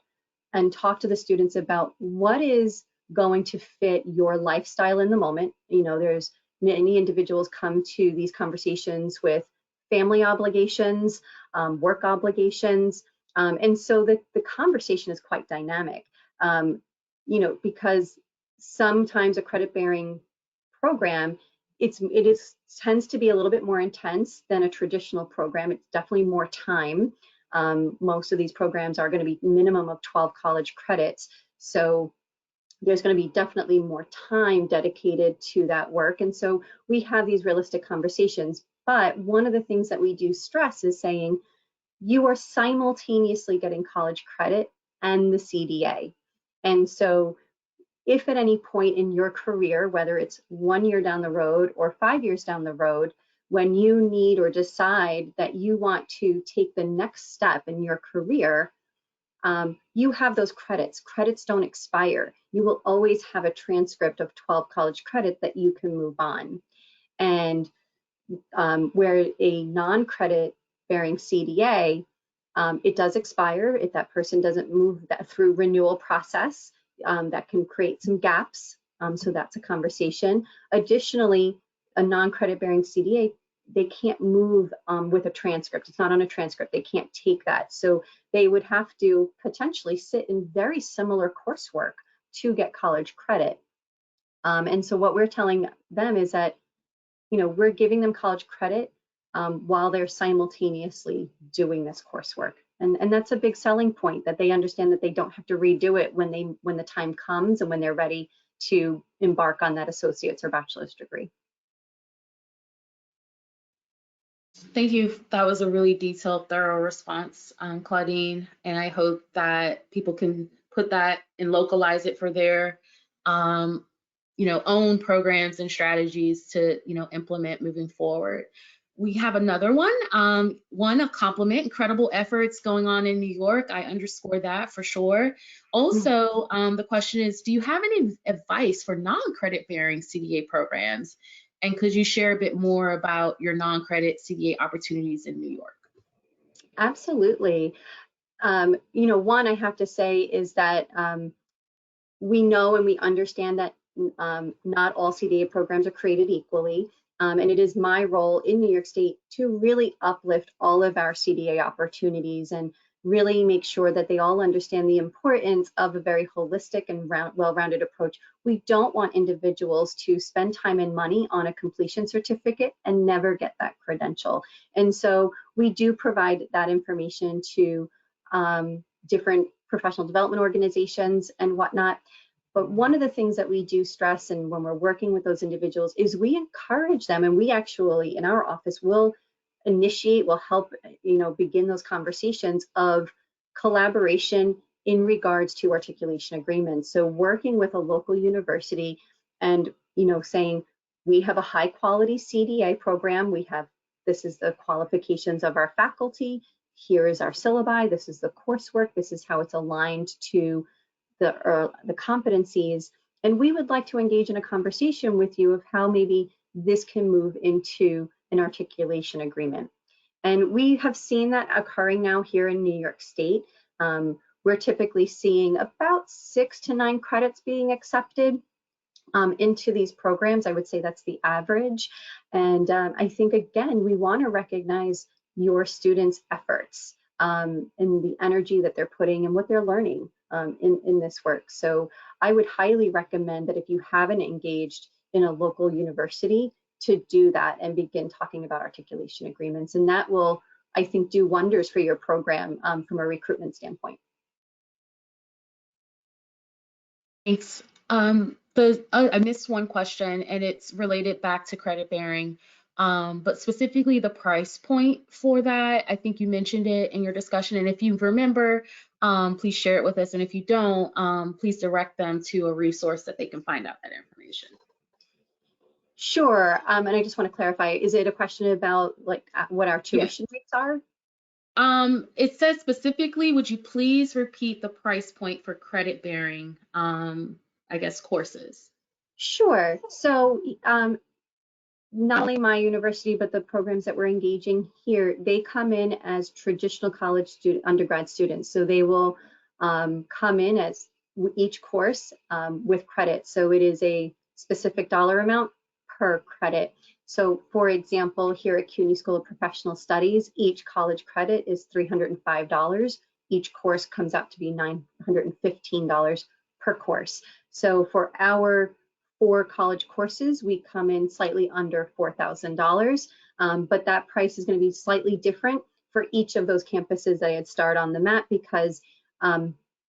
and talk to the students about what is going to fit your lifestyle in the moment. There's many individuals come to these conversations with family obligations, work obligations. And so the conversation is quite dynamic, because sometimes a credit-bearing program, it tends to be a little bit more intense than a traditional program. It's definitely more time. Most of these programs are going to be minimum of 12 college credits. So there's going to be definitely more time dedicated to that work. And so we have these realistic conversations. But one of the things that we do stress is saying you are simultaneously getting college credit and the CDA. And so if at any point in your career, whether it's 1 year down the road or 5 years down the road, when you need or decide that you want to take the next step in your career, you have those credits. Credits don't expire. You will always have a transcript of 12 college credit that you can move on. And where a non-credit bearing CDA, it does expire if that person doesn't move that through renewal process. That can create some gaps. So that's a conversation. Additionally, a non-credit bearing CDA, they can't move with a transcript. It's not on a transcript. They can't take that. So they would have to potentially sit in very similar coursework to get college credit. And so what we're telling them is that, we're giving them college credit while they're simultaneously doing this coursework. And that's a big selling point, that they understand that they don't have to redo it when the time comes and when they're ready to embark on that associate's or bachelor's degree. Thank you. That was a really detailed, thorough response, Claudine. And I hope that people can put that and localize it for their, own programs and strategies to, implement moving forward. We have another one. A compliment, incredible efforts going on in New York. I underscore that for sure. Also, the question is, do you have any advice for non-credit bearing CDA programs? And could you share a bit more about your non-credit CDA opportunities in New York? Absolutely. One I have to say is that we know and we understand that not all CDA programs are created equally. And it is my role in New York State to really uplift all of our CDA opportunities and really make sure that they all understand the importance of a very holistic and well-rounded approach. We don't want individuals to spend time and money on a completion certificate and never get that credential. And so we do provide that information to different professional development organizations and whatnot. But one of the things that we do stress, and when we're working with those individuals, is we encourage them, and we actually in our office will help begin those conversations of collaboration in regards to articulation agreements. So working with a local university and saying, we have a high quality CDA program, this is the qualifications of our faculty, here is our syllabi, this is the coursework, this is how it's aligned to the competencies, and we would like to engage in a conversation with you of how maybe this can move into an articulation agreement. And we have seen that occurring now here in New York State. We're typically seeing about 6 to 9 credits being accepted into these programs. I would say that's the average. And I think, again, we want to recognize your students' efforts and the energy that they're putting and what they're learning. in this work. So I would highly recommend that if you haven't engaged in a local university, to do that and begin talking about articulation agreements. And that will, I think, do wonders for your program from a recruitment standpoint. Thanks. I missed one question, and it's related back to credit bearing, but specifically the price point for that. I think you mentioned it in your discussion, and if you remember, please share it with us. And if you don't, please direct them to a resource that they can find out that information. Sure, and I just want to clarify, is it a question about like what our tuition rates are? It says specifically, would you please repeat the price point for credit bearing, I guess, courses? Sure. So not only my university, but the programs that we're engaging here, they come in as traditional college student, undergrad students. So they will come in as each course with credit. So it is a specific dollar amount per credit. So for example, here at CUNY School of Professional Studies, each college credit is $305. Each course comes out to be $915 per course. So for our 4 college courses, we come in slightly under $4,000, but that price is going to be slightly different for each of those campuses that I had starred on the map, because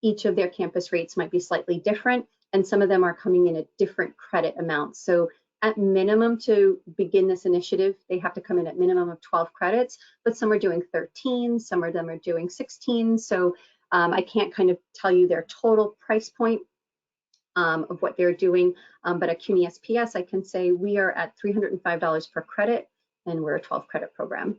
each of their campus rates might be slightly different, and some of them are coming in at different credit amounts. So at minimum, to begin this initiative, they have to come in at minimum of 12 credits, but some are doing 13, some of them are doing 16. So I can't kind of tell you their total price point of what they're doing, but at CUNY SPS, I can say we are at $305 per credit, and we're a 12 credit program.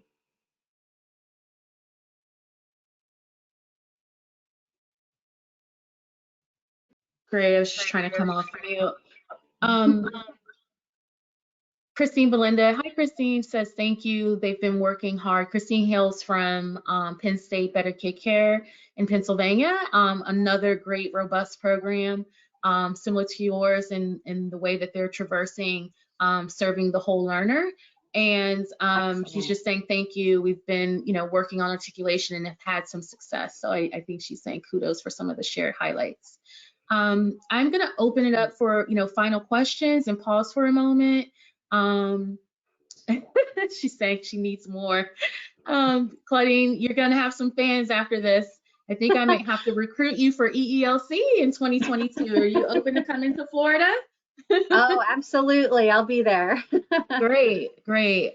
Great, I was just trying to come off mute. Christine Belinda, hi Christine, says thank you. They've been working hard. Christine hails from Penn State Better Kid Care in Pennsylvania, another great robust program similar to yours in the way that they're traversing serving the whole learner. And she's just saying thank you. We've been working on articulation and have had some success. So I think she's saying kudos for some of the shared highlights. I'm going to open it up for final questions and pause for a moment. She's saying she needs more. Claudine, you're gonna have some fans after this. I think I might have to recruit you for EELC in 2022. Are you open to coming to Florida? Oh, absolutely. I'll be there. Great, great.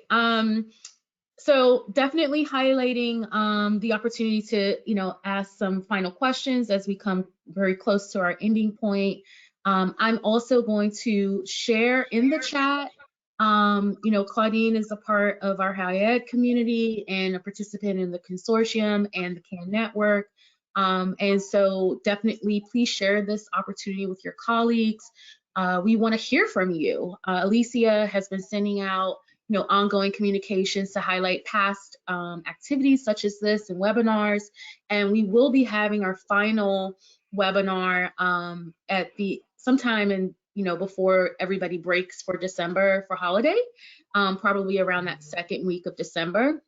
So definitely highlighting the opportunity to ask some final questions as we come very close to our ending point. I'm also going to share in the chat. Claudine is a part of our higher ed community and a participant in the consortium and the CAN network. And so definitely please share this opportunity with your colleagues. We want to hear from you. Alicia has been sending out ongoing communications to highlight past activities such as this and webinars. And we will be having our final webinar at sometime in before everybody breaks for December for holiday, probably around that second week of December.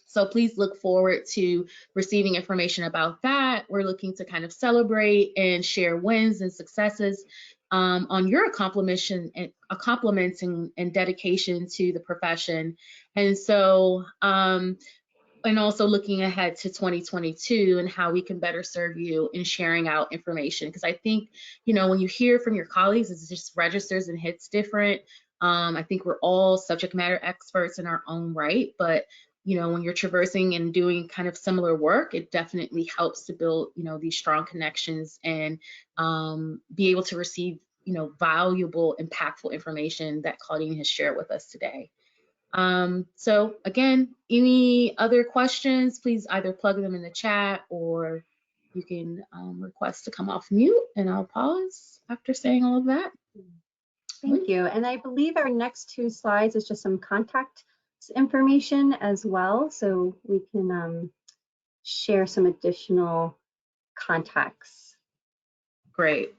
So please look forward to receiving information about that. We're looking to kind of celebrate and share wins and successes on your accomplishments and dedication to the profession. And so, and also looking ahead to 2022 and how we can better serve you in sharing out information. Because I think, when you hear from your colleagues, it just registers and hits different. I think we're all subject matter experts in our own right, but when you're traversing and doing kind of similar work, it definitely helps to build, these strong connections and be able to receive, valuable, impactful information that Claudine has shared with us today. So again, any other questions, please either plug them in the chat or you can request to come off mute, and I'll pause after saying all of that. Thank you. And I believe our next 2 slides is just some contact information as well, so we can share some additional contacts. Great.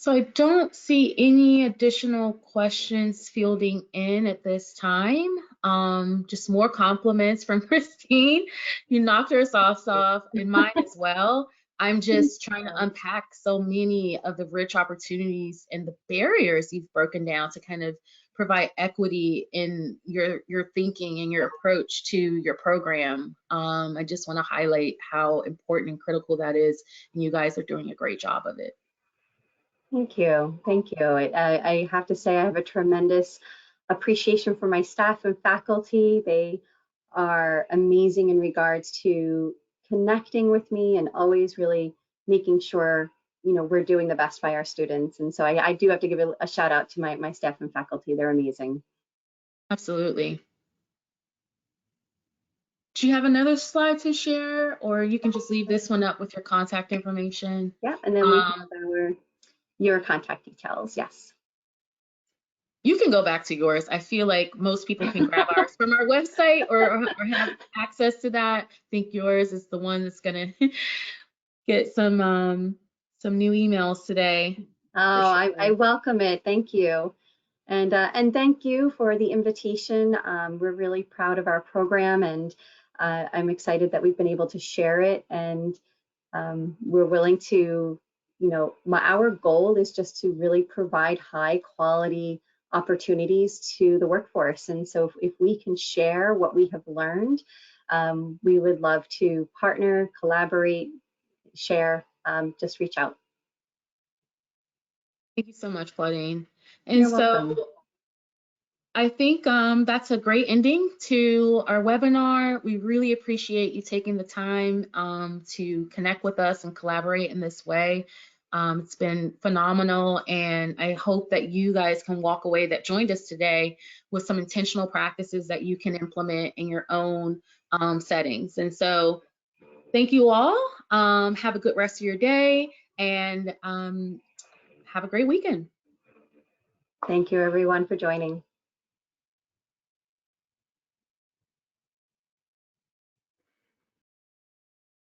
So I don't see any additional questions fielding in at this time. Just more compliments from Christine. You knocked her socks off, and mine as well. I'm just trying to unpack so many of the rich opportunities and the barriers you've broken down to kind of provide equity in your thinking and your approach to your program. I just want to highlight how important and critical that is, and you guys are doing a great job of it. Thank you. Thank you. I have to say I have a tremendous appreciation for my staff and faculty. They are amazing in regards to connecting with me and always really making sure, you know, we're doing the best by our students. And so I do have to give a shout out to my staff and faculty. They're amazing. Absolutely. Do you have another slide to share, or you can just leave this one up with your contact information? Yeah, and then we have your contact details. Yes. You can go back to yours. I feel like most people can grab ours from our website or have access to that. I think yours is the one that's gonna get some new emails today. Oh, Sure. I welcome it. Thank you. And thank you for the invitation. We're really proud of our program, and I'm excited that we've been able to share it. And we're willing to, you know, our goal is just to really provide high quality opportunities to the workforce. And so if we can share what we have learned, we would love to partner, collaborate, share, just reach out. Thank you so much, Claudine. And You're so welcome. I think that's a great ending to our webinar. We really appreciate you taking the time to connect with us and collaborate in this way. It's been phenomenal, and I hope that you guys can walk away that joined us today with some intentional practices that you can implement in your own settings. And so thank you all. Have a good rest of your day, and have a great weekend. Thank you everyone for joining.